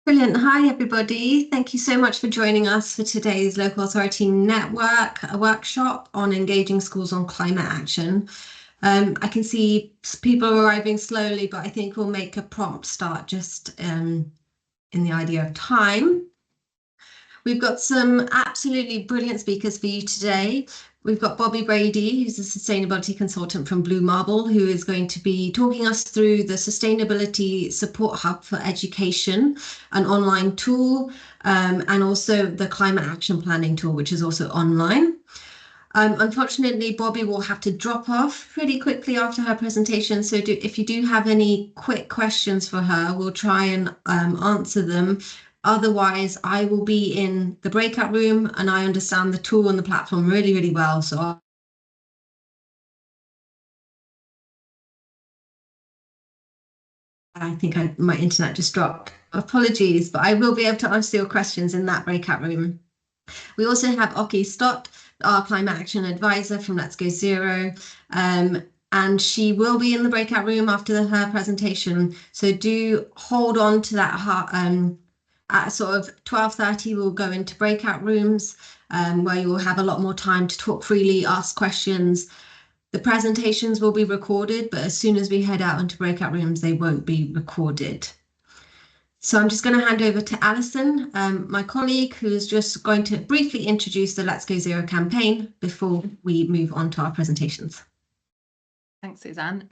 Brilliant. Hi, everybody. Thank you so much for joining us for today's Local Authority Network workshop on engaging schools on climate action. I can see people arriving slowly, but I think we'll make a prompt start just in the idea of time. We've got some absolutely brilliant speakers for you today. We've got Bobby Brady, who's a sustainability consultant from Blue Marble, who is going to be talking us through the Sustainability Support Hub for Education, an online tool, and also the Climate Action Planning tool, which is also online. Unfortunately, Bobby will have to drop off pretty quickly after her presentation. So if you do have any quick questions for her, we'll try and answer them. Otherwise, I will be in the breakout room and I understand the tool and the platform really, really well. So I think my internet just dropped. Apologies, but I will be able to answer your questions in that breakout room. We also have Oki Stott, our climate action advisor from Let's Go Zero. And she will be in the breakout room after her presentation. So do hold on to that. At sort of 12:30, we'll go into breakout rooms where you will have a lot more time to talk freely, ask questions. The presentations will be recorded, but as soon as we head out into breakout rooms, they won't be recorded. So I'm just going to hand over to Alison, my colleague, who is just going to briefly introduce the Let's Go Zero campaign before we move on to our presentations. Thanks, Suzanne.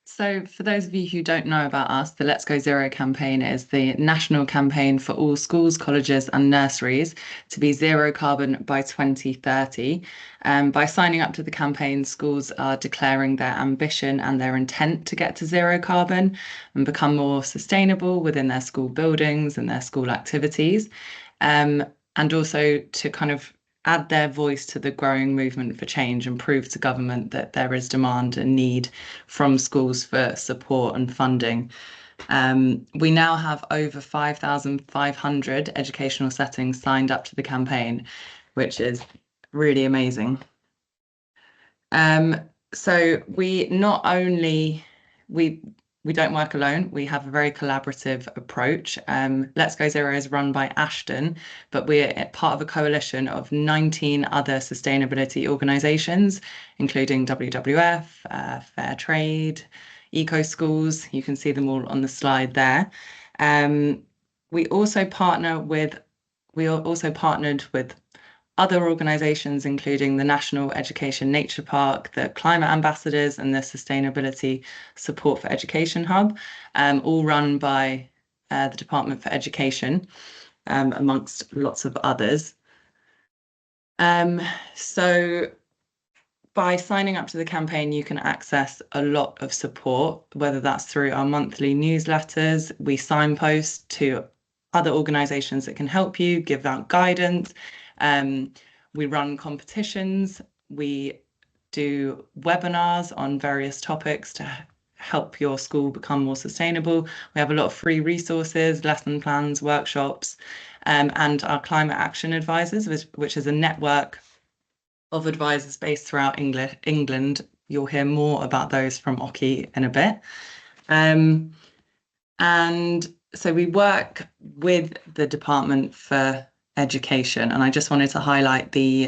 So for those of you who don't know about us, the Let's Go Zero campaign is the national campaign for all schools, colleges and nurseries to be zero carbon by 2030. By signing up to the campaign, schools are declaring their ambition and their intent to get to zero carbon and become more sustainable within their school buildings and their school activities, and also to kind of add their voice to the growing movement for change and prove to government that there is demand and need from schools for support and funding. We now have over 5,500 educational settings signed up to the campaign, which is really amazing. So we not only, we don't work alone. We have a very collaborative approach. Let's Go Zero is run by Ashton, but we're part of a coalition of 19 other sustainability organisations, including WWF, Fair Trade, Eco Schools. You can see them all on the slide there. We also partnered with other organisations, including the National Education Nature Park, the Climate Ambassadors and the Sustainability Support for Education Hub, all run by the Department for Education, amongst lots of others. So by signing up to the campaign, you can access a lot of support, whether that's through our monthly newsletters. We signpost to other organisations that can help you, give out guidance. We run competitions, we do webinars on various topics to help your school become more sustainable. We have a lot of free resources, lesson plans, workshops, and our climate action advisors, which is a network of advisors based throughout England. You'll hear more about those from Oki in a bit. And so we work with the Department for Education, and I just wanted to highlight the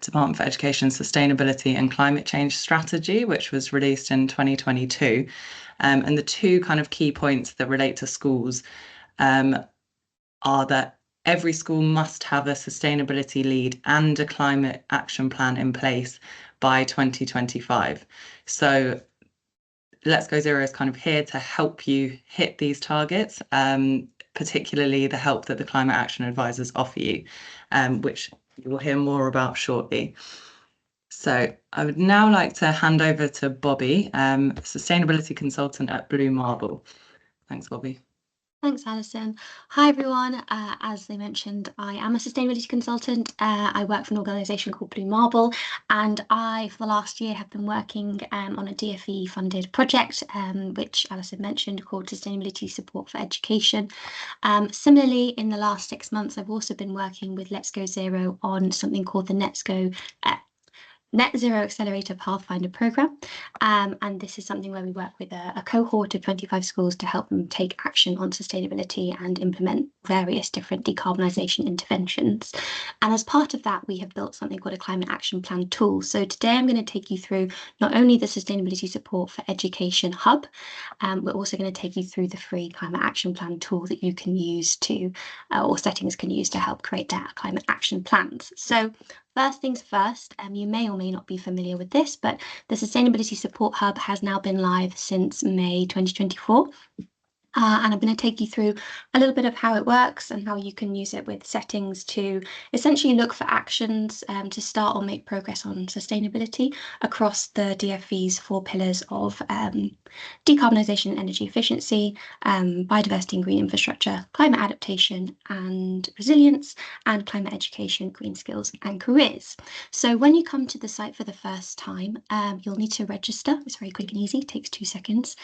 Department for Education Sustainability and Climate Change Strategy, which was released in 2022. And the two kind of key points that relate to schools are that every school must have a sustainability lead and a climate action plan in place by 2025. So Let's Go Zero is kind of here to help you hit these targets, particularly the help that the climate action advisors offer you, which you will hear more about shortly. So I would now like to hand over to Bobby, sustainability consultant at Blue Marble. Thanks, Bobby. Thanks, Alison. Hi, everyone. As they mentioned, I am a sustainability consultant. I work for an organisation called Blue Marble, and I, for the last year, have been working on a DfE funded project, which Alison mentioned, called Sustainability Support for Education. Similarly, in the last 6 months, I've also been working with Let's Go Zero on something called the Net Zero Accelerator Pathfinder programme, and this is something where we work with a cohort of 25 schools to help them take action on sustainability and implement various different decarbonisation interventions. And as part of that, we have built something called a climate action plan tool. So today I'm going to take you through not only the sustainability support for education hub, we're also going to take you through the free climate action plan tool that you can use to, or settings can use to help create their climate action plans. So first things first, you may or may not be familiar with this, but the Sustainability Support Hub has now been live since May 2024. And I'm going to take you through a little bit of how it works and how you can use it with settings to essentially look for actions to start or make progress on sustainability across the DfE's 4 pillars of decarbonisation and energy efficiency, biodiversity and green infrastructure, climate adaptation and resilience, and climate education, green skills and careers. So when you come to the site for the first time, you'll need to register. It's very quick and easy, it takes 2 seconds.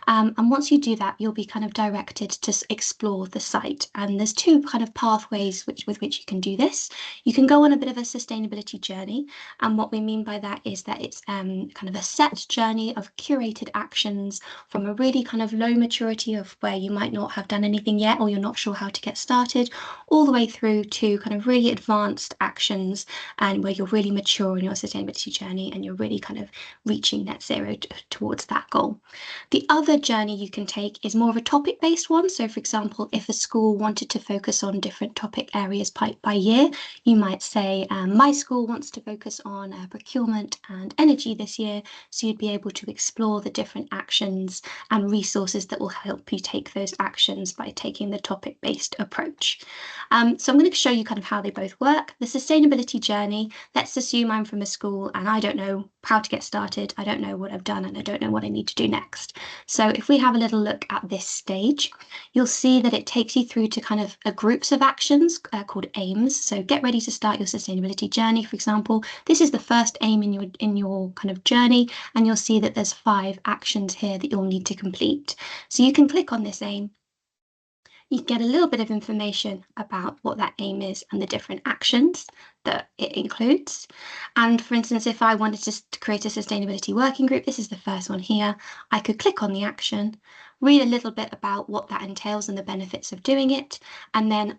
And once you do that, you'll be kind of directed to explore the site. And there's 2 kind of pathways with which you can do this. You can go on a bit of a sustainability journey. And what we mean by that is that it's kind of a set journey of curated actions from a really kind of low maturity of where you might not have done anything yet, or you're not sure how to get started, all the way through to kind of really advanced actions and where you're really mature in your sustainability journey and you're really kind of reaching net zero towards that goal. The other journey you can take is more of a topic-based one. So for example, if a school wanted to focus on different topic areas by year, you might say, my school wants to focus on procurement and energy this year. So you'd be able to explore the different actions and resources that will help you take those actions by taking the topic-based approach. So I'm going to show you kind of how they both work. The sustainability journey, let's assume I'm from a school and I don't know how to get started. I don't know what I've done and I don't know what I need to do next. So if we have a little look at this stage, you'll see that it takes you through to kind of groups of actions called aims. So get ready to start your sustainability journey, for example. This is the first aim in your kind of journey, and you'll see that there's 5 actions here that you'll need to complete. So you can click on this aim. You can get a little bit of information about what that aim is and the different actions that it includes. And for instance, if I wanted to create a sustainability working group, this is the first one here, I could click on the action, read a little bit about what that entails and the benefits of doing it, and then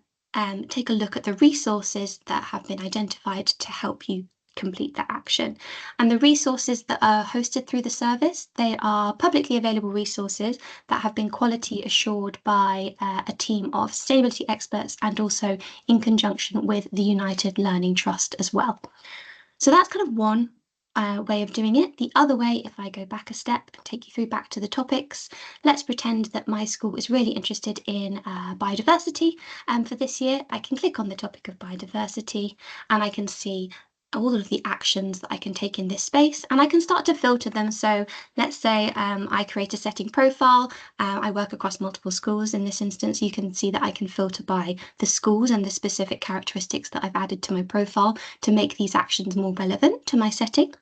take a look at the resources that have been identified to help you complete that action. And the resources that are hosted through the service, they are publicly available resources that have been quality assured by a team of sustainability experts and also in conjunction with the United Learning Trust as well. So that's kind of one way of doing it. The other way, if I go back a step and take you through back to the topics, let's pretend that my school is really interested in biodiversity. And for this year, I can click on the topic of biodiversity and I can see all of the actions that I can take in this space, and I can start to filter them. So let's say I create a setting profile. I work across multiple schools. In this instance, you can see that I can filter by the schools and the specific characteristics that I've added to my profile to make these actions more relevant to my setting.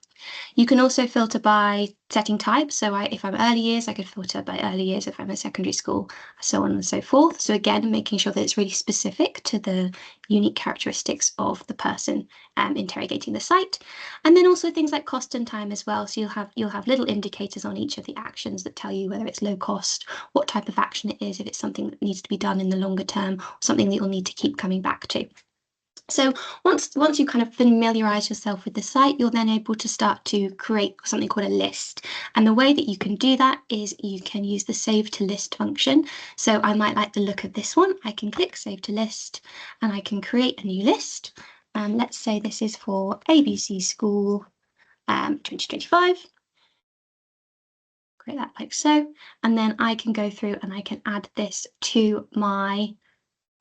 You can also filter by setting type. So if I'm early years, I could filter by early years if I'm a secondary school, so on and so forth. So again, making sure that it's really specific to the unique characteristics of the person interrogating the site. And then also things like cost and time as well. So you'll have little indicators on each of the actions that tell you whether it's low cost, what type of action it is, if it's something that needs to be done in the longer term, or something that you'll need to keep coming back to. So once you kind of familiarize yourself with the site, you're then able to start to create something called a list. And the way that you can do that is you can use the save to list function. So I might like the look of this one. I can click save to list and I can create a new list. Let's say this is for ABC School 2025. Create that like so. And then I can go through and I can add this to my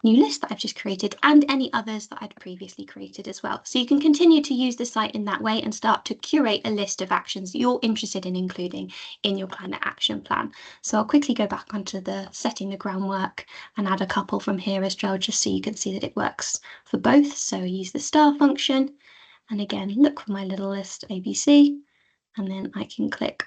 new list that I've just created and any others that I'd previously created as well. So you can continue to use the site in that way and start to curate a list of actions that you're interested in including in your climate action plan. So I'll quickly go back onto the setting the groundwork and add a couple from here as well, just so you can see that it works for both. So use the star function and again, look for my little list ABC, and then I can click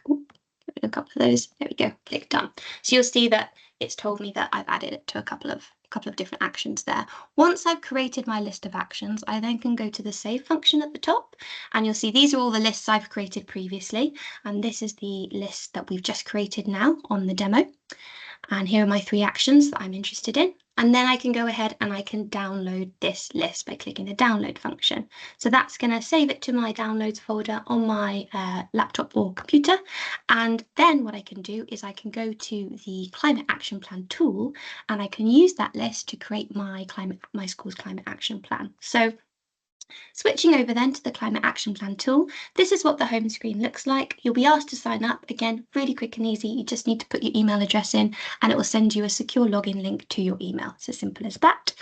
a couple of those. There we go, click done. So you'll see that it's told me that I've added it to a couple of different actions there. Once I've created my list of actions, I then can go to the save function at the top, and you'll see these are all the lists I've created previously, and this is the list that we've just created now on the demo. And here are my 3 actions that I'm interested in. And then I can go ahead and I can download this list by clicking the download function. So that's going to save it to my downloads folder on my laptop or computer. And then what I can do is I can go to the Climate Action Plan tool, and I can use that list to create my school's climate action plan. So switching over then to the Climate Action Plan tool, this is what the home screen looks like. You'll be asked to sign up. Again, really quick and easy. You just need to put your email address in and it will send you a secure login link to your email. It's as simple as that.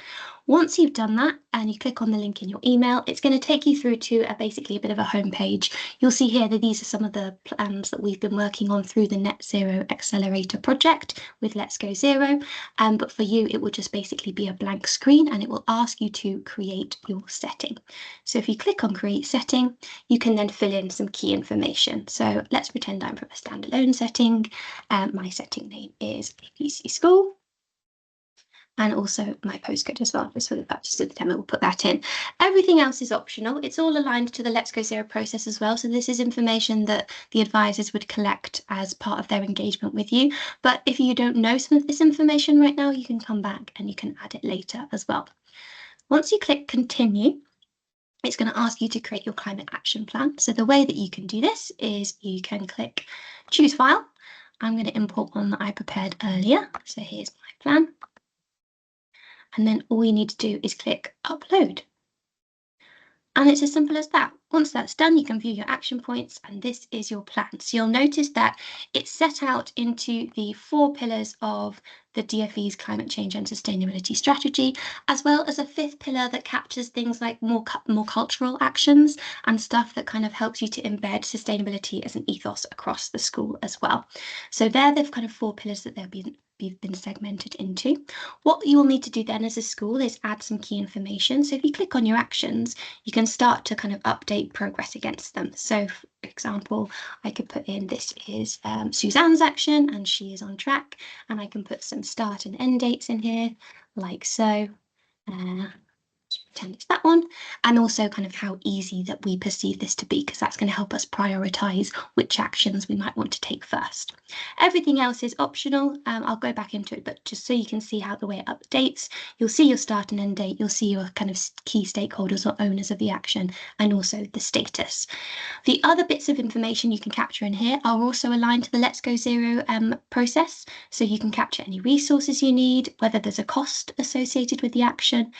Once you've done that and you click on the link in your email, it's going to take you through to basically a bit of a home page. You'll see here that these are some of the plans that we've been working on through the Net Zero Accelerator project with Let's Go Zero. But for you, it will just basically be a blank screen and it will ask you to create your setting. So if you click on Create Setting, you can then fill in some key information. So let's pretend I'm from a standalone setting. My setting name is ABC School. And also my postcode as well, just for the purpose of the demo, we'll put that in. Everything else is optional. It's all aligned to the Let's Go Zero process as well. So this is information that the advisors would collect as part of their engagement with you. But if you don't know some of this information right now, you can come back and you can add it later as well. Once you click Continue, it's going to ask you to create your climate action plan. So the way that you can do this is you can click Choose File. I'm going to import one that I prepared earlier. So here's my plan. And then all you need to do is click Upload. And it's as simple as that. Once that's done, you can view your action points, and this is your plan. So you'll notice that it's set out into the 4 pillars of the DfE's climate change and sustainability strategy, as well as a 5th pillar that captures things like more cultural actions and stuff that kind of helps you to embed sustainability as an ethos across the school as well. So they're the kind of 4 pillars that they've been segmented into. What you will need to do then as a school is add some key information. So if you click on your actions, you can start to kind of update progress against them. So for example, I could put in this is Suzanne's action and she is on track, and I can put some start and end dates in here like so. Pretend it's that one, and also kind of how easy that we perceive this to be, because that's going to help us prioritize which actions we might want to take first. Everything else is optional. I'll go back into it, but just so you can see how the way it updates, you'll see your start and end date, you'll see your kind of key stakeholders or owners of the action, and also the status. The other bits of information you can capture in here are also aligned to the Let's Go Zero process. So you can capture any resources you need, whether there's a cost associated with the action,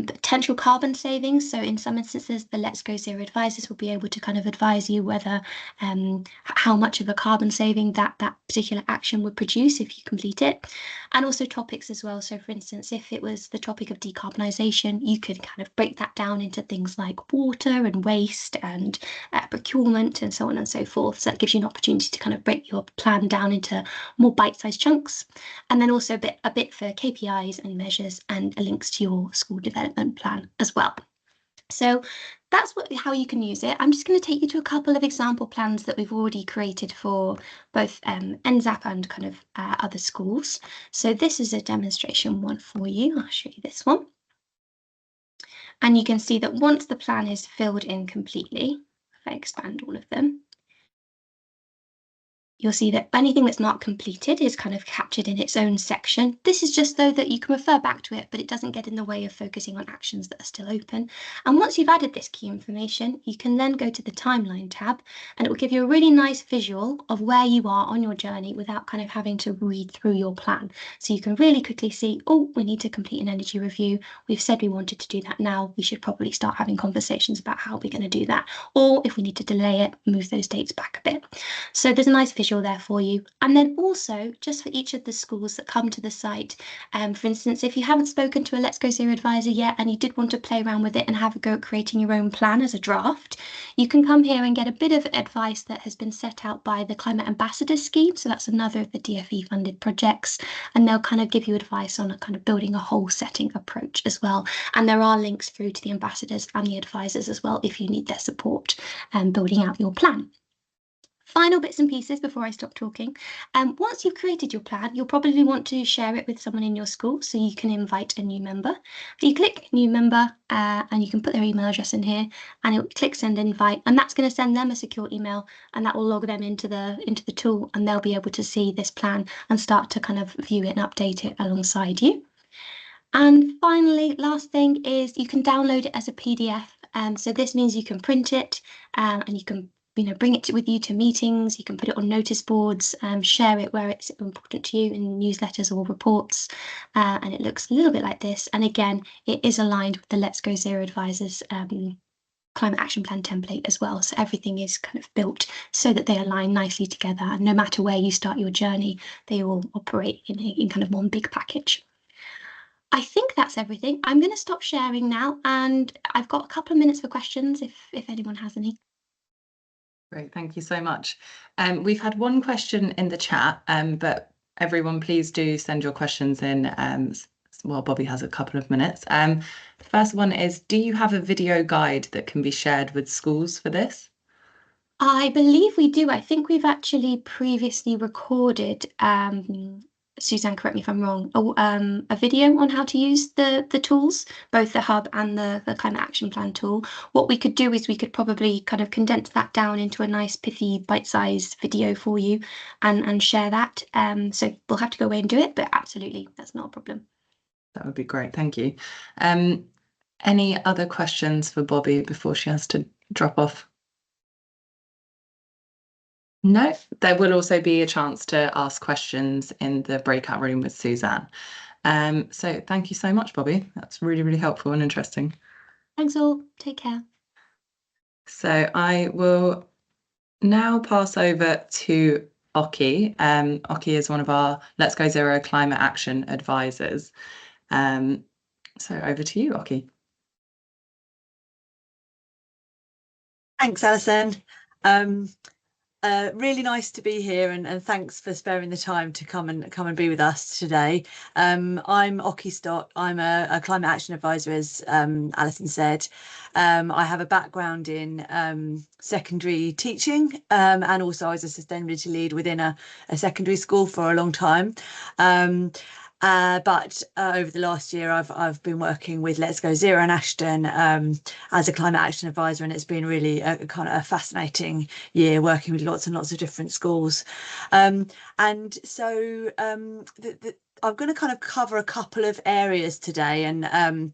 potential carbon savings. So in some instances, the Let's Go Zero advisors will be able to kind of advise you whether how much of a carbon saving that particular action would produce if you complete it, and also topics as well. So for instance, if it was the topic of decarbonisation, you could kind of break that down into things like water and waste and procurement and so on and so forth. So that gives you an opportunity to kind of break your plan down into more bite-sized chunks, and then also a bit for KPIs and measures and links to your school development plan as well. So that's how you can use it. I'm just going to take you to a couple of example plans that we've already created for both NZAP and kind of other schools. So this is a demonstration one for you. I'll show you this one. And you can see that once the plan is filled in completely, if I expand all of them, you'll see that anything that's not completed is kind of captured in its own section. This is just so that you can refer back to it, but it doesn't get in the way of focusing on actions that are still open. And once you've added this key information, you can then go to the timeline tab, and it will give you a really nice visual of where you are on your journey without kind of having to read through your plan. So you can really quickly see, oh, we need to complete an energy review. We've said we wanted to do that now. We should probably start having conversations about how we're going to do that. Or if we need to delay it, move those dates back a bit. So there's a nice visual there for you. And then also just for each of the schools that come to the site, for instance, if you haven't spoken to a Let's Go Zero advisor yet and you did want to play around with it and have a go at creating your own plan as a draft, you can come here and get a bit of advice that has been set out by the Climate Ambassador Scheme. So that's another of the DfE funded projects, and they'll kind of give you advice on a kind of building a whole setting approach as well. And there are links through to the ambassadors and the advisors as well if you need their support building out your plan. Final bits and pieces before I stop talking. Once you've created your plan, you'll probably want to share it with someone in your school, so you can invite a new member. So you click new member and you can put their email address in here, and it will click send invite, and that's going to send them a secure email, and that will log them into the tool, and they'll be able to see this plan and start to kind of view it and update it alongside you. And finally, last thing is you can download it as a PDF. So this means you can print it and you can bring it with you to meetings. You can put it on notice boards, share it where it's important to you in newsletters or reports. And it looks a little bit like this. And again, it is aligned with the Let's Go Zero Advisors climate action plan template as well. So everything is kind of built so that they align nicely together. And no matter where you start your journey, they all operate in kind of one big package. I think that's everything. I'm going to stop sharing now, and I've got a couple of minutes for questions if anyone has any. Great, thank you so much. We've had one question in the chat, but everyone please do send your questions in while Bobby has a couple of minutes. The first one is, do you have a video guide that can be shared with schools for this? I believe we do. I think we've actually previously recorded, Suzanne, correct me if I'm wrong, a video on how to use the tools, both the hub and the climate action plan tool. What we could do is we could probably kind of condense that down into a nice pithy bite-sized video for you and share that. So we'll have to go away and do it, but absolutely, that's not a problem. That would be great, thank you. Any other questions for Bobby before she has to drop off? No, there will also be a chance to ask questions in the breakout room with Suzanne. So thank you so much, Bobby. That's really, really helpful and interesting. Thanks all. Take care. So I will now pass over to Oki. Oki is one of our Let's Go Zero climate action advisors. So over to you, Oki. Thanks, Alison. Really nice to be here, and thanks for sparing the time to come and be with us today. I'm Oki Stott. I'm a climate action advisor, as Alison said. I have a background in secondary teaching, and also as a sustainability lead within a secondary school for a long time. But over the last year, I've been working with Let's Go Zero in Ashton as a climate action advisor, and it's been really a kind of a fascinating year working with lots and lots of different schools. And so I'm going to kind of cover a couple of areas today, and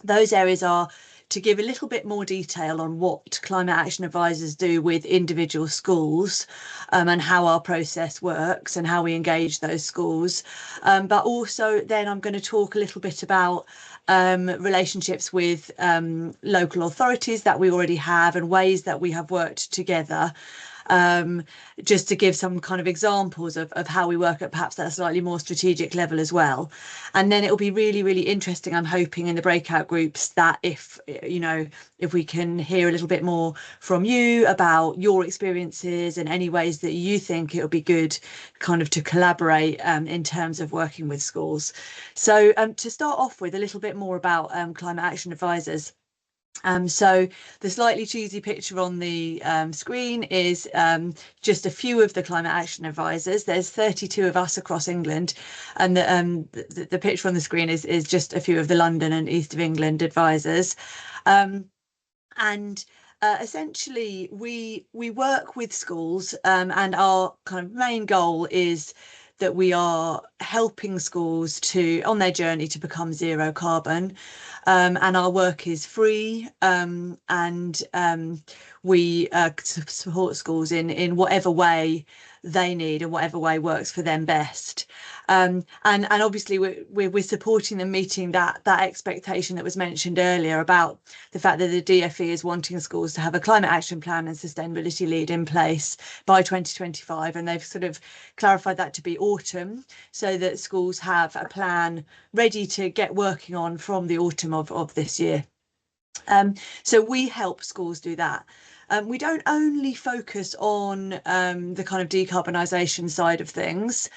those areas are to give a little bit more detail on what climate action advisors do with individual schools, and how our process works and how we engage those schools. But also then I'm going to talk a little bit about relationships with local authorities that we already have and ways that we have worked together, just to give some kind of examples of how we work at perhaps that slightly more strategic level as well. And then it'll be really, really interesting, I'm hoping, in the breakout groups, that if we can hear a little bit more from you about your experiences and any ways that you think it would be good kind of to collaborate in terms of working with schools. So to start off with, a little bit more about climate action advisors. So the slightly cheesy picture on the screen is just a few of the climate action advisors. There's 32 of us across England, and the picture on the screen is just a few of the London and East of England advisors. Essentially we work with schools, and our kind of main goal is that we are helping schools on their journey to become zero carbon. And our work is free, and we support schools in whatever way they need and whatever way works for them best. And obviously we're supporting them meeting that expectation that was mentioned earlier about the fact that the DfE is wanting schools to have a climate action plan and sustainability lead in place by 2025, and they've sort of clarified that to be autumn, so that schools have a plan ready to get working on from the autumn of this year. So we help schools do that. We don't only focus on the kind of decarbonisation side of things.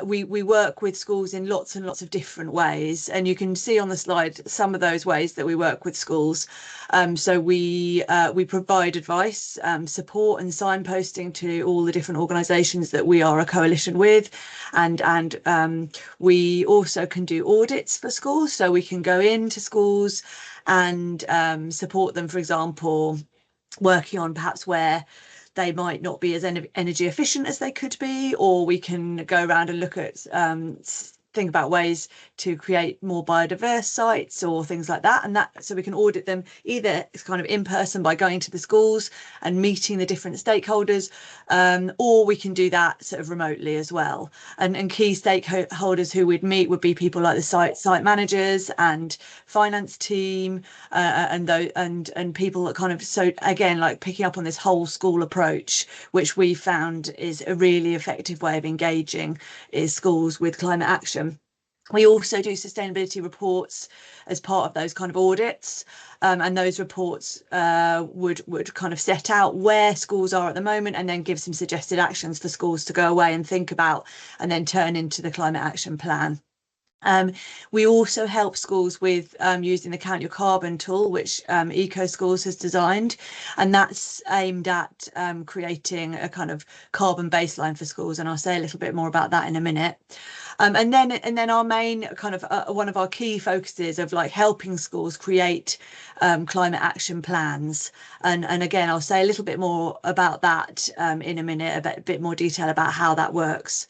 We work with schools in lots and lots of different ways, and you can see on the slide some of those ways that we work with schools. So we provide advice, support and signposting to all the different organisations that we are a coalition with, and we also can do audits for schools, so we can go into schools and support them, for example, working on perhaps where they might not be as energy efficient as they could be, or we can go around and look at think about ways to create more biodiverse sites or things like that, and that so we can audit them either kind of in person by going to the schools and meeting the different stakeholders, or we can do that sort of remotely as well. And key stakeholders who we'd meet would be people like the site managers and finance team, and people that kind of, so again, like picking up on this whole school approach, which we found is a really effective way of engaging is schools with climate action. We also do sustainability reports as part of those kind of audits, and those reports would kind of set out where schools are at the moment and then give some suggested actions for schools to go away and think about and then turn into the climate action plan. We also help schools with using the Count Your Carbon tool, which Eco Schools has designed, and that's aimed at creating a kind of carbon baseline for schools, and I'll say a little bit more about that in a minute. And then our main kind of one of our key focuses of like helping schools create climate action plans, and again I'll say a little bit more about that in a minute, a bit more detail about how that works.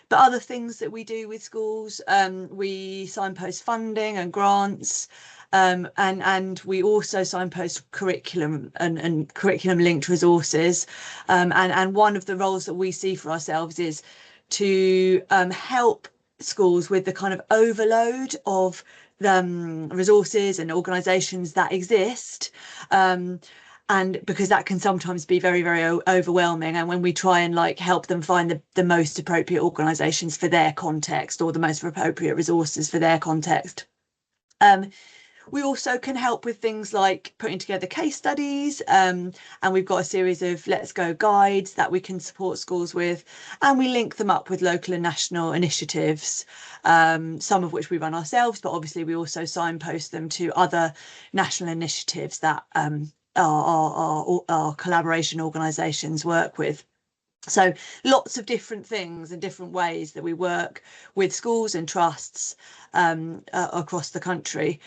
But other things that we do with schools, we signpost funding and grants, and we also signpost curriculum and curriculum linked resources. And one of the roles that we see for ourselves is to help schools with the kind of overload of resources and organisations that exist. And because that can sometimes be very, very overwhelming. And when we try and like help them find the most appropriate organisations for their context or the most appropriate resources for their context. We also can help with things like putting together case studies, and we've got a series of Let's Go guides that we can support schools with, and we link them up with local and national initiatives, some of which we run ourselves, but obviously we also signpost them to other national initiatives that our collaboration organisations work with. So lots of different things and different ways that we work with schools and trusts across the country.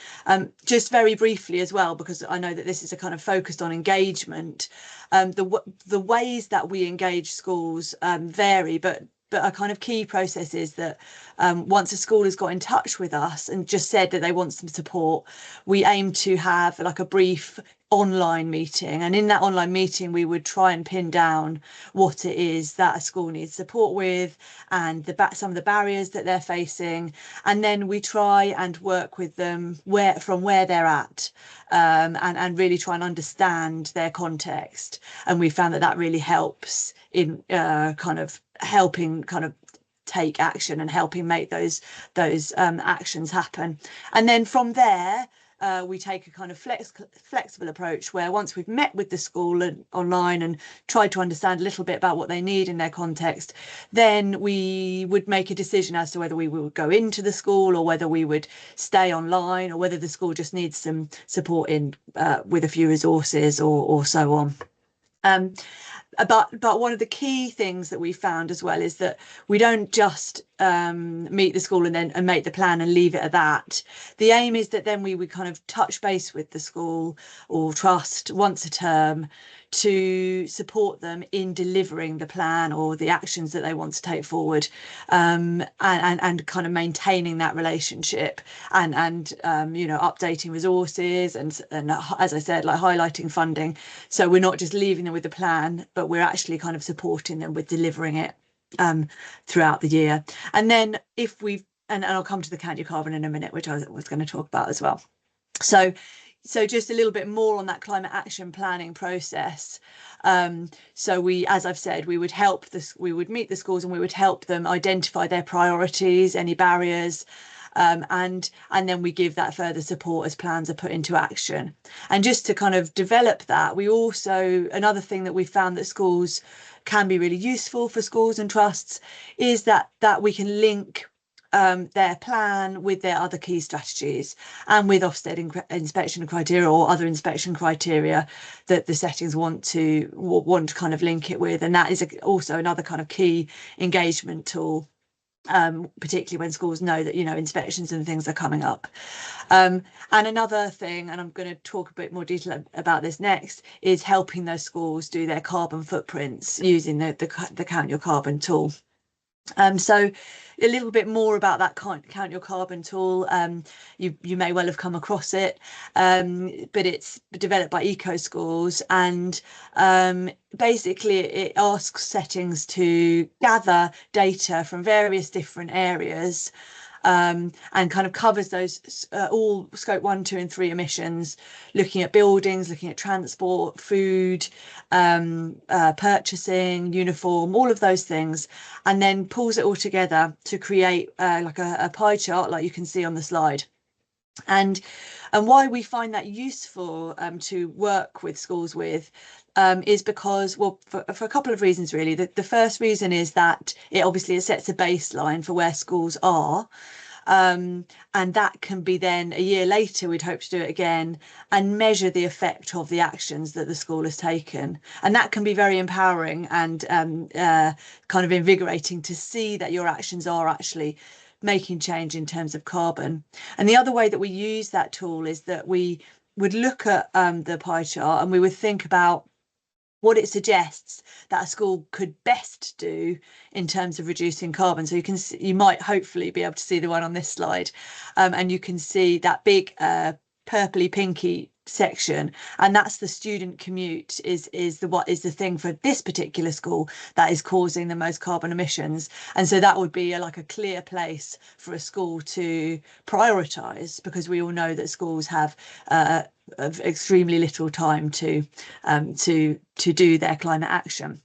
Just very briefly as well, because I know that this is a kind of focused on engagement, the ways that we engage schools vary, but a kind of key process is that once a school has got in touch with us and just said that they want some support, we aim to have like a brief online meeting, and in that online meeting we would try and pin down what it is that a school needs support with and some of the barriers that they're facing, and then we try and work with them from where they're at, and really try and understand their context. And we found that really helps in kind of helping kind of take action and helping make those actions happen. And then from there we take a kind of flexible approach where once we've met with the school and online and tried to understand a little bit about what they need in their context, then we would make a decision as to whether we would go into the school or whether we would stay online, or whether the school just needs some support in with a few resources or so on. But one of the key things that we found as well is that we don't just meet the school and make the plan and leave it at that. The aim is that then we would kind of touch base with the school or trust once a term to support them in delivering the plan or the actions that they want to take forward, and kind of maintaining that relationship and you know, updating resources and as I said, like highlighting funding. So we're not just leaving them with the plan, but we're actually kind of supporting them with delivering it throughout the year. And then if we've, and I'll come to the Count Your Carbon in a minute, which I was going to talk about as well. So just a little bit more on that climate action planning process. So we, as I've said, we would meet the schools and we would help them identify their priorities, any barriers, and then we give that further support as plans are put into action. And just to kind of develop that, we also, another thing that we found that schools can be really useful for schools and trusts is that we can link their plan with their other key strategies and with Ofsted inspection criteria or other inspection criteria that the settings want to kind of link it with. And that is also another kind of key engagement tool, particularly when schools know that, you know, inspections and things are coming up. And another thing, and I'm going to talk a bit more detail about this next, is helping those schools do their carbon footprints using the Count Your Carbon tool. So a little bit more about that Count Your Carbon tool. You may well have come across it, but it's developed by Eco Schools, and basically it asks settings to gather data from various different areas, and kind of covers those all scope 1, 2 and 3 emissions, looking at buildings, looking at transport, food, purchasing, uniform, all of those things, and then pulls it all together to create like a pie chart like you can see on the slide. And why we find that useful to work with schools with is because, well, for a couple of reasons really. The first reason is that it sets a baseline for where schools are. And that can be then a year later, we'd hope to do it again and measure the effect of the actions that the school has taken. And that can be very empowering and kind of invigorating to see that your actions are actually making change in terms of carbon. And the other way that we use that tool is that we would look at the pie chart and we would think about what it suggests that a school could best do in terms of reducing carbon. So you might hopefully be able to see the one on this slide, and you can see that big purpley pinky section, and that's the student commute is the thing for this particular school that is causing the most carbon emissions. And so that would be like a clear place for a school to prioritise, because we all know that schools have of extremely little time to do their climate action.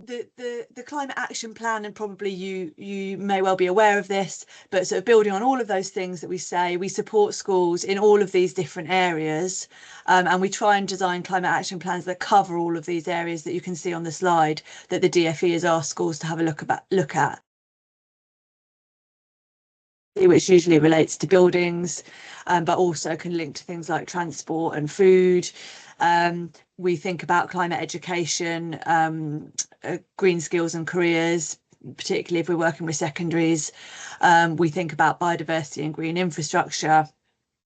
The climate action plan, and probably you may well be aware of this, but sort of building on all of those things that we say, we support schools in all of these different areas, and we try and design climate action plans that cover all of these areas that you can see on the slide that the DfE has asked schools to have a look at, which usually relates to buildings, but also can link to things like transport and food. We think about climate education, green skills and careers, particularly if we're working with secondaries. We think about biodiversity and green infrastructure.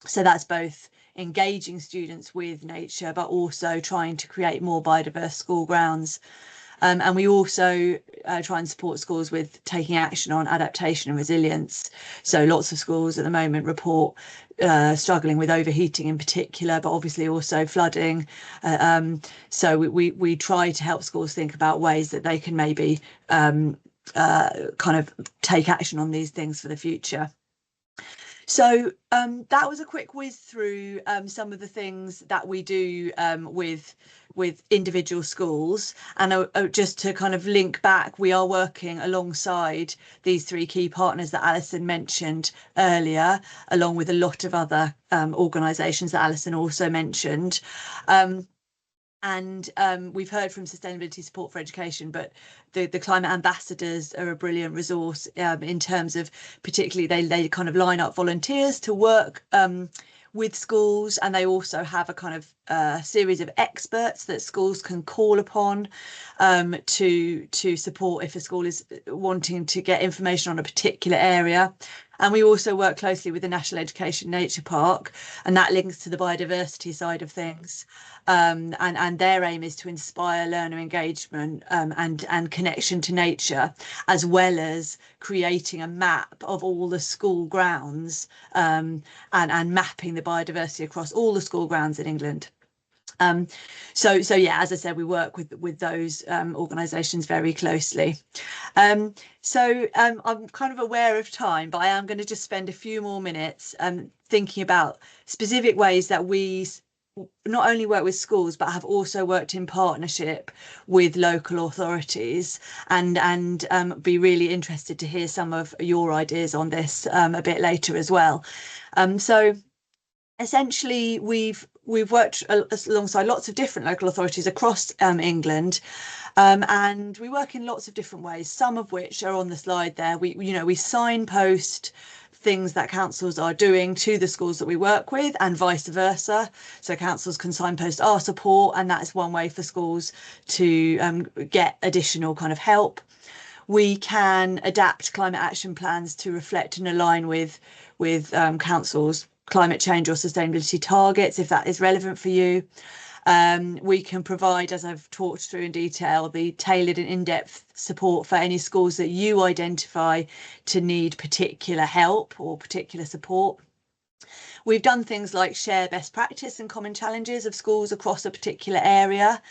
So that's both engaging students with nature, but also trying to create more biodiverse school grounds. And we also try and support schools with taking action on adaptation and resilience. So lots of schools at the moment report struggling with overheating in particular, but obviously also flooding. So we try to help schools think about ways that they can maybe kind of take action on these things for the future. So that was a quick whiz through some of the things that we do with individual schools. And just to kind of link back, we are working alongside these 3 key partners that Alison mentioned earlier, along with a lot of other organisations that Alison also mentioned. And we've heard from Sustainability Support for Education, but the climate ambassadors are a brilliant resource in terms of, particularly they kind of line up volunteers to work with schools, and they also have a kind of series of experts that schools can call upon to support if a school is wanting to get information on a particular area. And we also work closely with the National Education Nature Park, and that links to the biodiversity side of things. And their aim is to inspire learner engagement and connection to nature, as well as creating a map of all the school grounds and mapping the biodiversity across all the school grounds in England. So yeah, as I said, we work with those organisations very closely. I'm kind of aware of time, but I am going to just spend a few more minutes thinking about specific ways that we not only work with schools, but have also worked in partnership with local authorities, and be really interested to hear some of your ideas on this a bit later as well. So essentially, we've worked alongside lots of different local authorities across England, and we work in lots of different ways, some of which are on the slide there. We signpost things that councils are doing to the schools that we work with, and vice versa. So councils can signpost our support, and that's one way for schools to get additional kind of help. We can adapt climate action plans to reflect and align with councils' climate change or sustainability targets, if that is relevant for you. We can provide, as I've talked through in detail, the tailored and in-depth support for any schools that you identify to need particular help or particular support. We've done things like share best practice and common challenges of schools across a particular area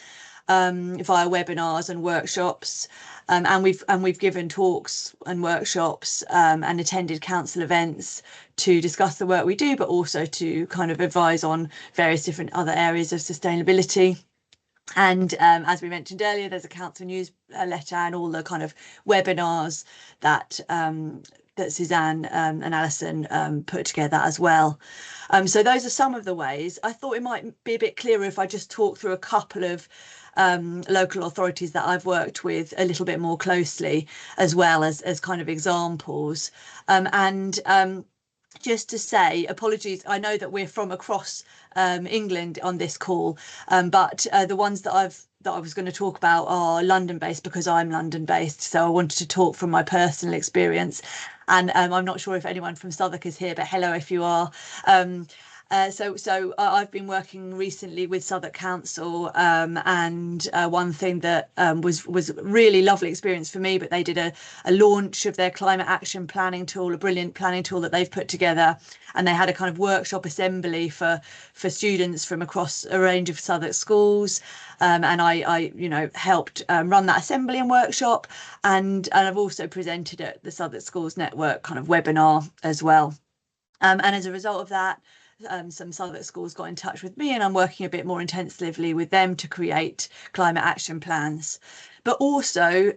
via webinars and workshops, and we've given talks and workshops and attended council events to discuss the work we do, but also to kind of advise on various different other areas of sustainability. And as we mentioned earlier, there's a council newsletter and all the kind of webinars that that Suzanne and Alison put together as well. So those are some of the ways. I thought it might be a bit clearer if I just talk through a couple of local authorities that I've worked with a little bit more closely, as well as kind of examples. Just to say, apologies, I know that we're from across England on this call, but the ones that I was going to talk about are London based because I'm London based, so I wanted to talk from my personal experience. And I'm not sure if anyone from Southwark is here, but hello if you are. So I've been working recently with Southwark Council, and one thing that was a really lovely experience for me, but they did a launch of their climate action planning tool, a brilliant planning tool that they've put together, and they had a kind of workshop assembly for students from across a range of Southwark schools, and I helped run that assembly and workshop, and I've also presented at the Southwark Schools Network kind of webinar as well, and as a result of that, some Southwark schools got in touch with me, and I'm working a bit more intensively with them to create climate action plans. But also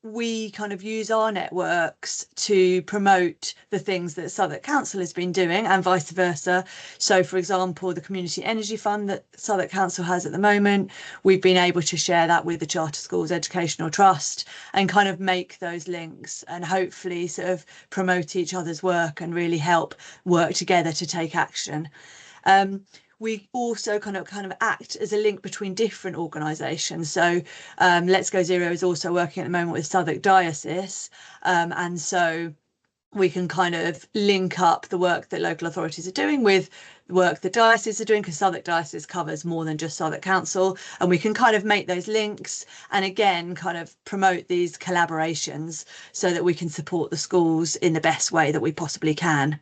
we kind of use our networks to promote the things that Southwark Council has been doing and vice versa. So, for example, the Community Energy Fund that Southwark Council has at the moment, we've been able to share that with the Charter Schools Educational Trust and kind of make those links and hopefully sort of promote each other's work and really help work together to take action. We also kind of act as a link between different organisations. So Let's Go Zero is also working at the moment with Southwark Diocese, and so we can kind of link up the work that local authorities are doing with the work the dioceses are doing, because Southwark Diocese covers more than just Southwark Council, and we can kind of make those links and again kind of promote these collaborations so that we can support the schools in the best way that we possibly can.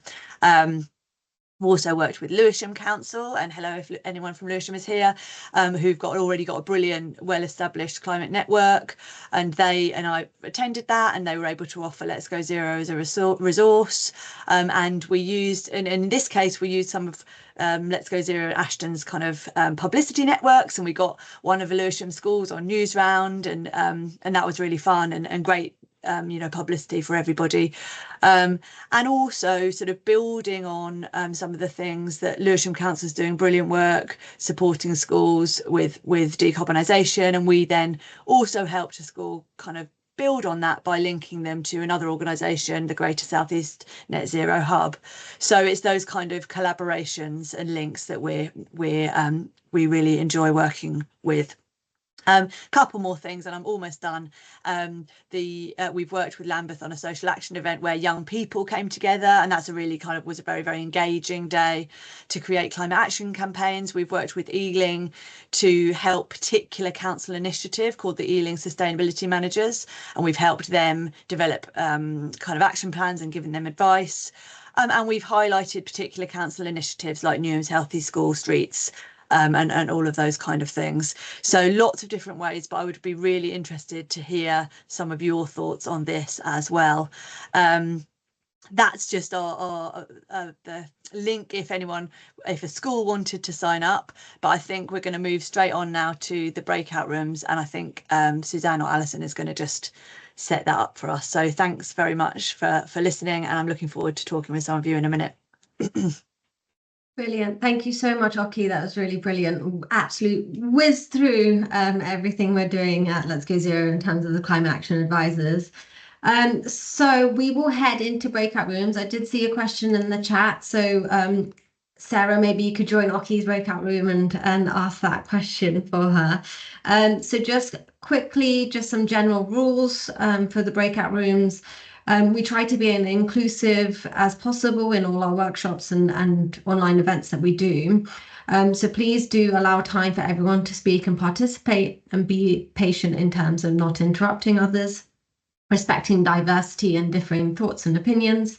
We've also worked with Lewisham Council, and hello if anyone from Lewisham is here, who've already got a brilliant, well-established climate network, and I attended that, and they were able to offer Let's Go Zero as a resource, and we used, and in this case, we used some of Let's Go Zero Ashton's kind of publicity networks, and we got one of the Lewisham schools on Newsround, and that was really fun and great. Publicity for everybody, and also sort of building on some of the things that Lewisham Council is doing brilliant work supporting schools with decarbonisation, and we then also helped a school kind of build on that by linking them to another organisation, the Greater South East Net Zero Hub. So it's those kind of collaborations and links that we really enjoy working with. Couple more things and I'm almost done. We've worked with Lambeth on a social action event where young people came together, and that's was a very, very engaging day to create climate action campaigns. We've worked with Ealing to help particular council initiative called the Ealing Sustainability Managers, and we've helped them develop kind of action plans and given them advice. And we've highlighted particular council initiatives like Newham's Healthy School Streets, and all of those kind of things. So lots of different ways, but I would be really interested to hear some of your thoughts on this as well. That's just the link if a school wanted to sign up, but I think we're going to move straight on now to the breakout rooms, and I think Suzanne or Alison is going to just set that up for us. So thanks very much for listening, and I'm looking forward to talking with some of you in a minute. Brilliant. Thank you so much, Oki. That was really brilliant. Absolute whiz through everything we're doing at Let's Go Zero in terms of the climate action advisors. So we will head into breakout rooms. I did see a question in the chat. So Sarah, maybe you could join Oki's breakout room and ask that question for her. So just quickly, just some general rules for the breakout rooms. We try to be as inclusive as possible in all our workshops and online events that we do. So please do allow time for everyone to speak and participate, and be patient in terms of not interrupting others, respecting diversity and differing thoughts and opinions,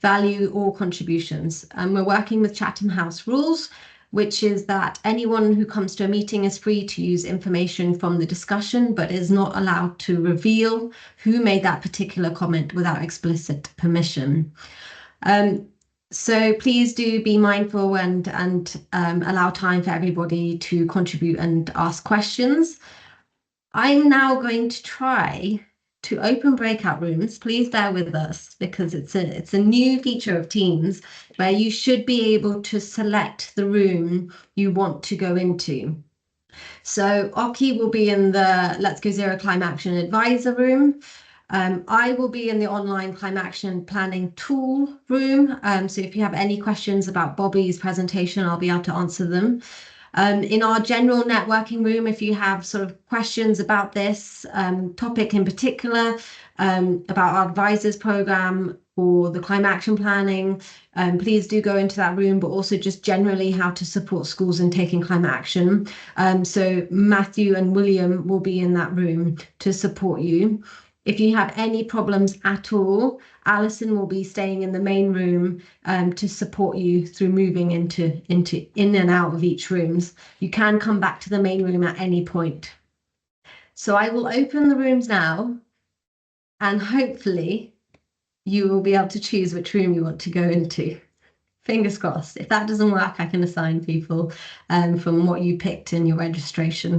value all contributions. And we're working with Chatham House rules, which is that anyone who comes to a meeting is free to use information from the discussion, but is not allowed to reveal who made that particular comment without explicit permission. So please do be mindful and allow time for everybody to contribute and ask questions. I'm now going to try to open breakout rooms. Please bear with us, because it's a new feature of Teams where you should be able to select the room you want to go into. So Oki will be in the Let's Go Zero Climate Action Advisor room. I will be in the online climate action planning tool room. So if you have any questions about Bobby's presentation, I'll be able to answer them. In our general networking room, if you have sort of questions about this topic in particular, about our advisors program or the climate action planning, please do go into that room, but also just generally how to support schools in taking climate action. So Matthew and William will be in that room to support you. If you have any problems at all, Alison will be staying in the main room to support you through moving in and out of each rooms. You can come back to the main room at any point. So I will open the rooms now, and hopefully you will be able to choose which room you want to go into. Fingers crossed. If that doesn't work, I can assign people from what you picked in your registration.